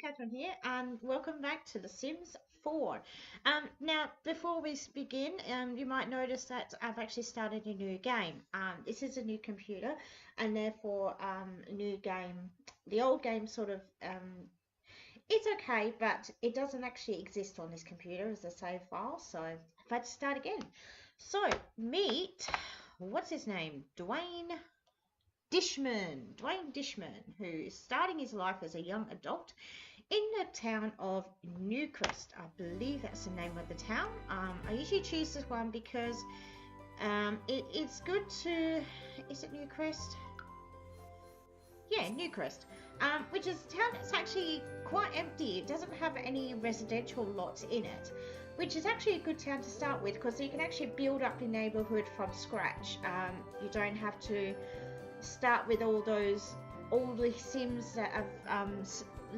Catherine here, and welcome back to The Sims 4. Now, before we begin, you might notice that I've actually started a new game. This is a new computer, and therefore, a new game. The old game sort of it's okay, but it doesn't actually exist on this computer as a save file, so I've had to start again. So, meet, what's his name? Dwayne Dishman, who is starting his life as a young adult in the town of Newcrest. I believe that's the name of the town. I usually choose this one because it's good to. Is it Newcrest? Yeah, Newcrest, which is a town that's actually quite empty. It doesn't have any residential lots in it, which is actually a good town to start with because you can actually build up your neighborhood from scratch. You don't have to start with all the Sims that are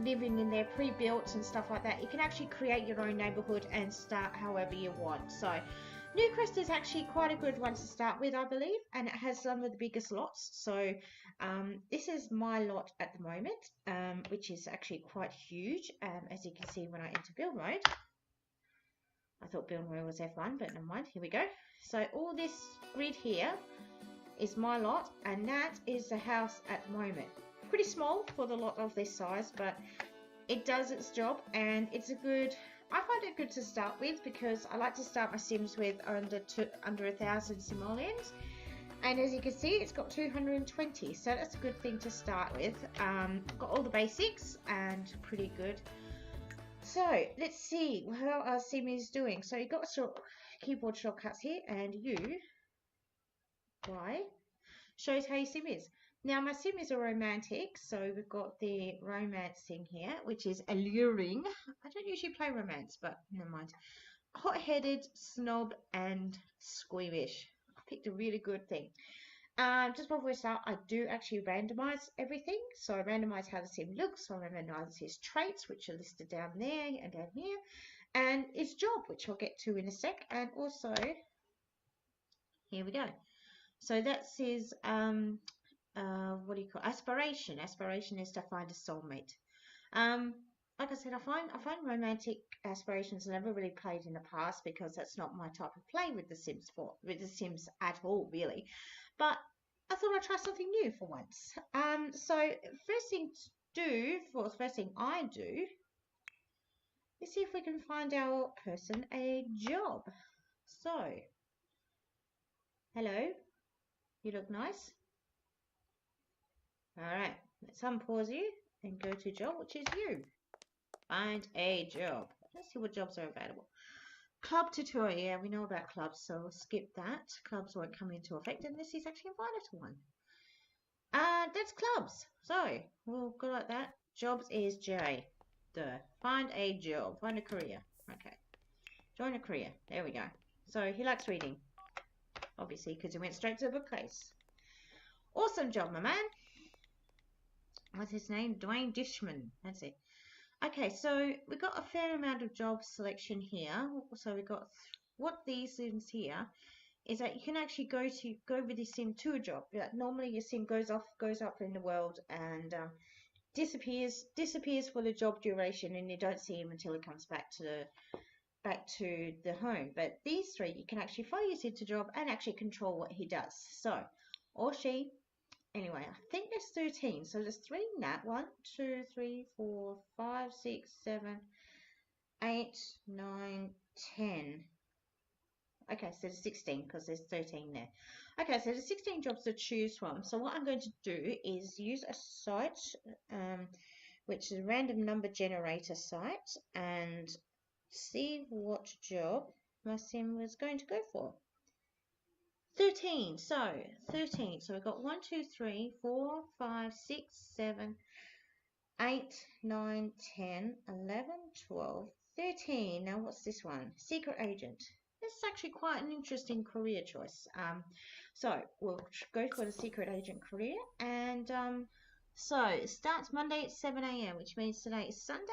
living in their pre-built and stuff like that. You can actually create your own neighborhood and start however you want. So Newcrest is actually quite a good one to start with, I believe, and it has some of the biggest lots. So this is my lot at the moment, which is actually quite huge, as you can see when I enter build mode. I thought build mode was F1, but never mind. Here we go. So all this grid here is my lot, and that is the house at the moment. Pretty small for the lot of this size, but it does its job, and it's a good. I find it good to start with because I like to start my Sims with under 1,000 simoleons, and as you can see, it's got 220, so that's a good thing to start with. Got all the basics and pretty good. So let's see how our Sim is doing. So you've got keyboard shortcuts here, and Y shows how your Sim is. Now my Sim is a romantic, so we've got the romance thing here, which is alluring. I don't usually play romance, but never mind. Hot-headed, snob, and squeamish. I picked a really good thing. Just before we start, I do actually randomize everything. So I randomize how the Sim looks, so I randomize his traits, which are listed down there and down here, and his job, which I'll get to in a sec, and also, here we go. So that's his, what do you call aspiration? Aspiration is to find a soulmate. Like I said, I find romantic aspirations never really played in the past because that's not my type of play with the Sims at all, really. But I thought I'd try something new for once. So first thing I do is see if we can find our person a job. So, hello, you look nice. Alright, let's unpause you and go to job, which is you. Find a job. Let's see what jobs are available. Club tutorial, yeah, we know about clubs, so we'll skip that. Clubs won't come into effect unless he's actually invited to one. That's clubs. So, we'll go like that. Jobs is J. Find a job. Find a career. Okay. Join a career. There we go. So, he likes reading. Obviously, because he went straight to the bookcase. Awesome job, my man. What's his name? Dwayne Dishman. That's it. Okay, so we've got a fair amount of job selection here. So we've got what these Sims here is that you can actually go with your Sim to a job. Like normally your Sim goes up in the world and disappears for the job duration, and you don't see him until he comes back to the home. But these three, you can actually follow your Sim to job and actually control what he does. So, or she. Anyway, I think there's 13. So there's 3 in that. 1, 2, 3, 4, 5, 6, 7, 8, 9, 10. Okay, so there's 16 because there's 13 there. Okay, so there's 16 jobs to choose from. So what I'm going to do is use a site, which is a random number generator site, and see what job my Sim was going to go for. 13. So 13. So we've got 1, 2, 3, 4, 5, 6, 7, 8, 9, 10, 11, 12, 13. Now what's this one? Secret agent. This is actually quite an interesting career choice. So we'll go for the secret agent career, and so it starts Monday at 7 a.m., which means today is Sunday,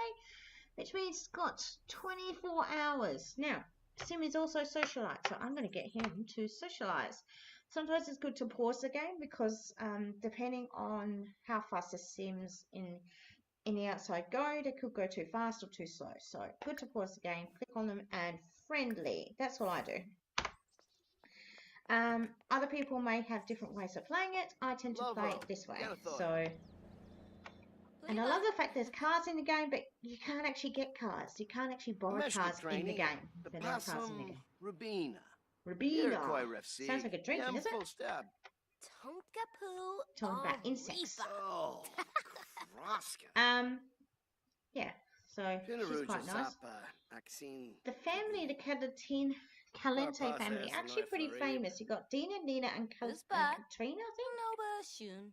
which means it's got 24 hours. Now, Sim is also socialite, so I'm going to get him to socialize. Sometimes it's good to pause the game because depending on how fast the Sim's in in the outside go, they could go too fast or too slow. So good to pause the game, click on them, and friendly. That's what I do. Other people may have different ways of playing it. I tend to play it this way. So, and I love the fact there's cars in the game, but you can't actually get cars. You can't actually borrow cars in the game. There are no cars in the game. Rabina. Sounds like a drink, doesn't it? Talking about insects. Yeah. So she's quite nice. The family, the Calente family, actually pretty famous. You got Dina, Nina, and Katrina, I think.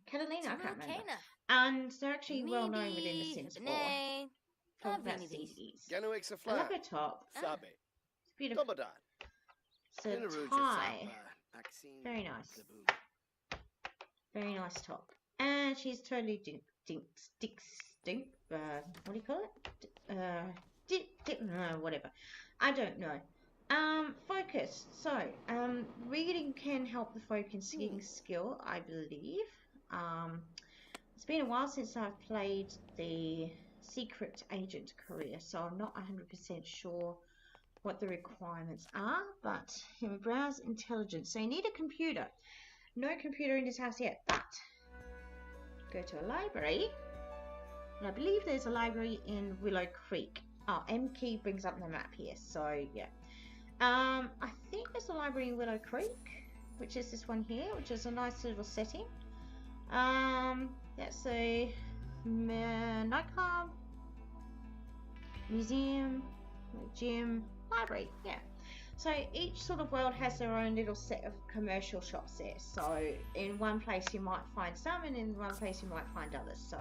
Catalina, I can't remember. And they're actually well known within the Sims 4. Talk about CDs. I love her top. It's beautiful. So tie. Very nice. Very nice top. And she's totally what do you call it? Whatever. I don't know. Focus. So, reading can help the focusing skill, I believe. It's been a while since I've played the secret agent career, so I'm not 100% sure what the requirements are, but here we browse intelligence. So you need a computer. No computer in this house yet, but go to a library. And I believe there's a library in Willow Creek. Oh, M key brings up the map here, so yeah. I think there's a library in Willow Creek, which is this one here, which is a nice little setting. That's a nightclub, museum, gym, library, yeah. So each sort of world has their own little set of commercial shops there. So in one place you might find some, and in one place you might find others. So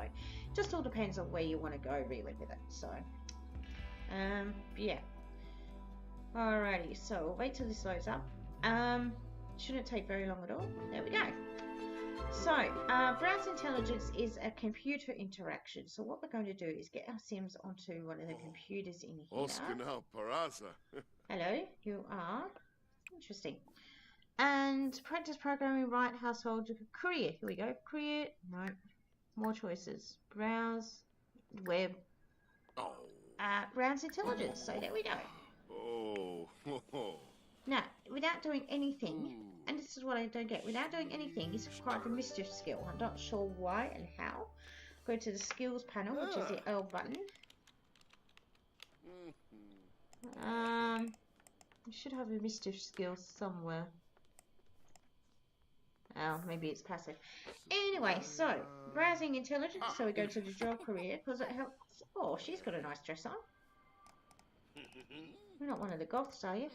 just all depends on where you want to go really with it. So yeah. Alrighty, so we'll wait till this loads up. Shouldn't take very long at all. There we go. So, browse intelligence is a computer interaction. So what we're going to do is get our Sims onto one of the computers in here. Hello, you are. Interesting. And practice programming, right, household, career. Here we go. Career, no. More choices. Browse, web. Browse intelligence. So there we go. Now, without doing anything, and this is what I don't get, without doing anything, it's required the mischief skill. I'm not sure why and how. Go to the skills panel, which is the L button. I should have a mischief skill somewhere. Oh, maybe it's passive. Anyway, so, browsing intelligence, so we go to the job career, because it helps. Oh, she's got a nice dress on. You're not one of the goths, are you?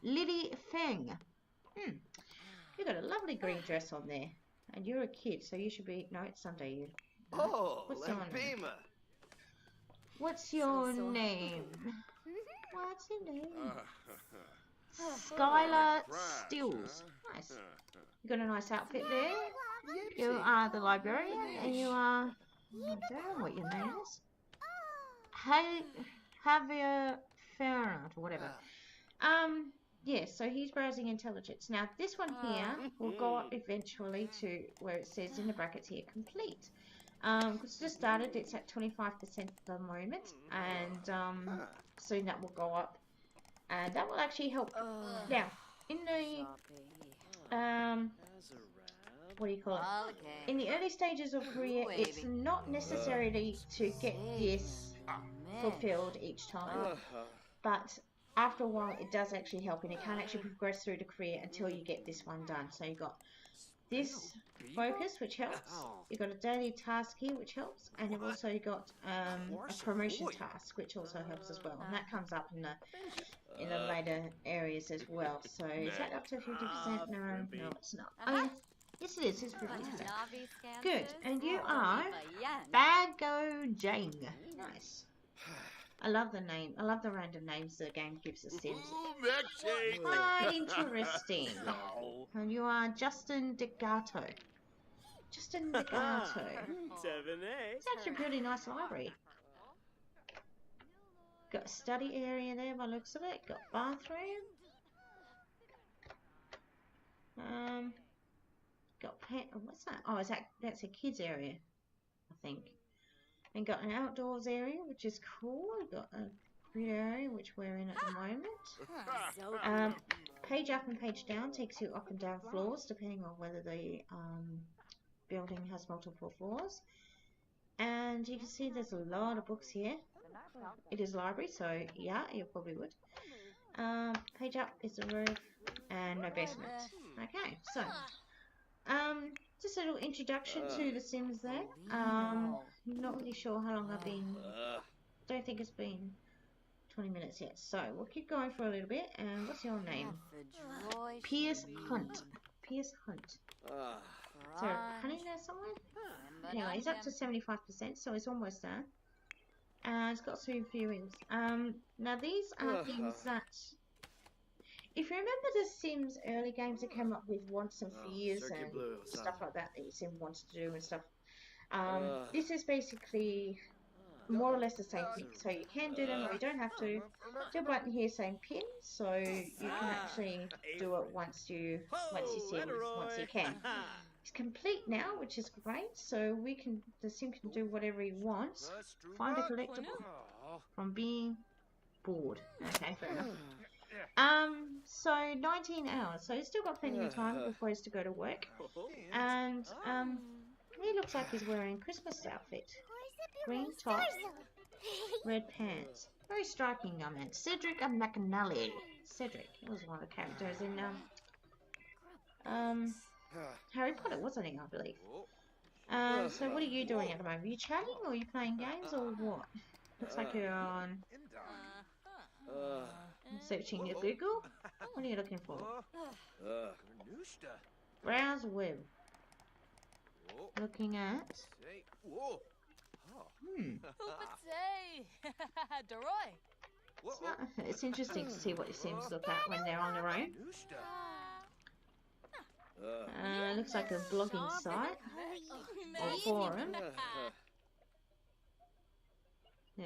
Lily Feng. You've got a lovely green dress on there. And you're a kid, so you should be... No, it's Sunday. You. What's your name? What's your name? What's your name? Skylar Stills. Nice. You got a nice outfit there. You are the librarian, and you are... I don't know what your name is. Javier Ferrand, or whatever. Yeah, so he's browsing intelligence. Now, this one here will go up eventually to where it says in the brackets here, complete. It's just started, it's at 25% at the moment, and soon that will go up. And that will actually help. Now, in the, what do you call it? In the early stages of career, it's not necessarily to get this fulfilled each time, but after a while it does actually help, and you can't actually progress through the career until you get this one done. So you've got this focus, which helps, you've got a daily task here, which helps, and you've also got a promotion task, which also helps as well, and that comes up in the later areas as well. So is that up to 50%? No, it's not. Oh yeah, yes it is, it's 50%. Good, and you are Bago Jang. Nice. I love the name. I love the random names the game gives the Sims. Quite interesting. And you are Justin DeGato. Justin DeGato. It's actually a pretty nice library. Got a study area there by the looks of it. Got bathroom. Got pet. What's that? Oh, that's a kids area, I think. And got an outdoors area, which is cool. We've got a grid area, which we're in at the moment. Page up and page down takes you up and down floors, depending on whether the building has multiple floors. And you can see there's a lot of books here. It is a library, so yeah, you probably would. Page up is the roof, and no basement. Okay, so just a little introduction to The Sims there. Not really sure how long I've been. Don't think it's been 20 minutes yet. So we'll keep going for a little bit. And what's your name? Pierce Hunt. Pierce Hunt. So honey there somewhere? Anyway, he's up to 75%, so it's almost there. It's got some viewings. Now these are things that, if you remember the Sims early games that came up with wants and fears and stuff like that that your Sim wants to do and stuff, this is basically more or less the same thing. So you can do them or you don't have to. Do a button here saying pin, so you can actually do it once you can. It's complete now, which is great. So the Sim can do whatever he wants. Find a collectible from being bored. Okay, fair enough. So 19 hours. So he's still got plenty of time before he's to go to work. And he looks like he's wearing a Christmas outfit. Green top, red pants. Very striking young man. Cedric McNally. Cedric. He was one of the characters in Harry Potter, wasn't he, I believe? So what are you doing at the moment? Are you chatting or are you playing games or what? Looks like you're on searching your Google. What are you looking for? Browse web. Looking at it's interesting to see what your Sims look at when they're on their own. Looks like a blogging site or forum. Yeah.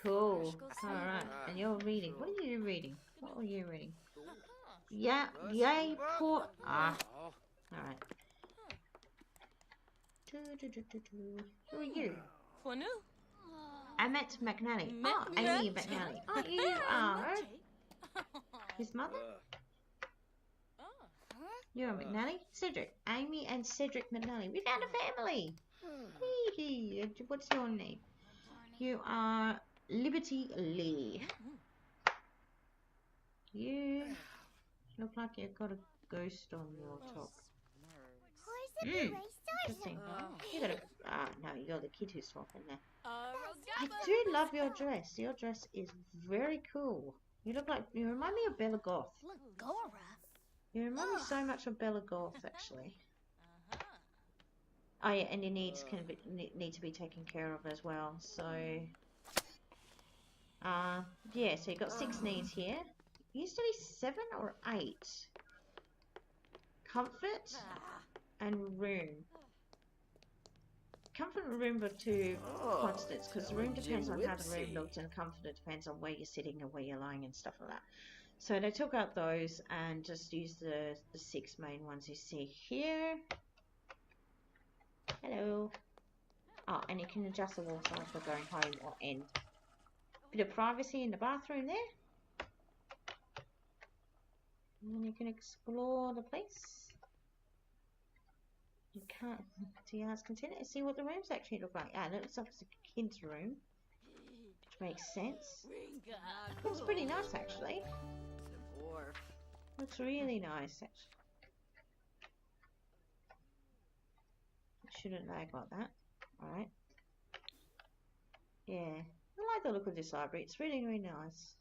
Cool. Alright. And you're reading. What are you reading? What were you reading? Yeah. Yay. Poor. Alright. Who are you? Annette McNally. Oh, Amy McNally. Oh, you are his mother? You're McNally? Cedric. Amy and Cedric McNally. We found a family. Hee. What's your name? You are Liberty Lee. You look like you've got a ghost on your top. Interesting. You got no, you're the kid who's talking there. I do love your dress. Your dress is very cool. You remind me of Bella Goth. You remind me so much of Bella Goth, actually. Oh yeah, and your needs need to be taken care of as well. So, yeah. So you've got 6 needs here. It used to be 7 or 8. Comfort and room. Comfort and room are 2 constants because the room depends on how the room looks, and comfort depends on where you're sitting and where you're lying and stuff like that. So they took out those and just used the 6 main ones you see here. Hello. Oh, and you can adjust the wall size for going home or end. Bit of privacy in the bathroom there. And you can explore the place. You can't see how it's contained. See what the rooms actually look like. It looks like it's a kid's room, which makes sense. Looks pretty nice actually. Looks really nice actually. Shouldn't lag like that. Alright. Yeah. I like the look of this library. It's really, really nice.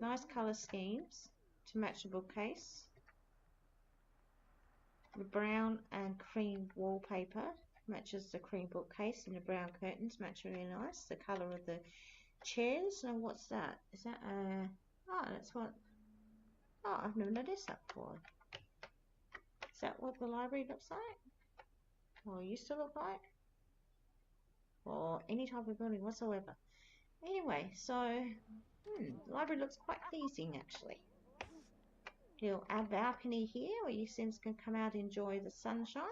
Nice colour schemes to match the bookcase. The brown and cream wallpaper matches the cream bookcase, and the brown curtains match really nice. The colour of the chairs. Now what's that? Is that that's what... Oh, I've never noticed that before. Is that what the library looks like? Or used to look like? Or any type of building whatsoever. Anyway, so the library looks quite pleasing actually. Little balcony here where your Sims can come out and enjoy the sunshine.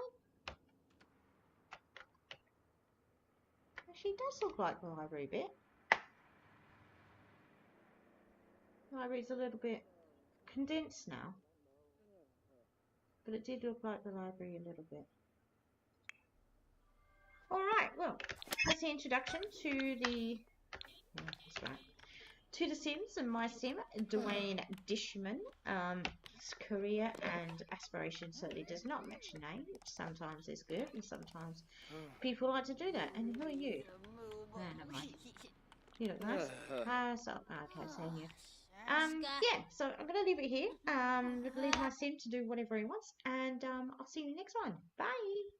actually does look like the library bit. The library's a little bit condensed now. But it did look like the library a little bit. Alright, well, that's the introduction to the... Oh, that's right. To The Sims and My Sim, Dwayne Dishman. His career and aspiration certainly does not match your name, which sometimes is good, and sometimes people like to do that. And who are you? Oh, never mind. You look nice. Okay, same here. Yeah, so I'm going to leave it here. Leave my Sim to do whatever he wants, and I'll see you next one. Bye!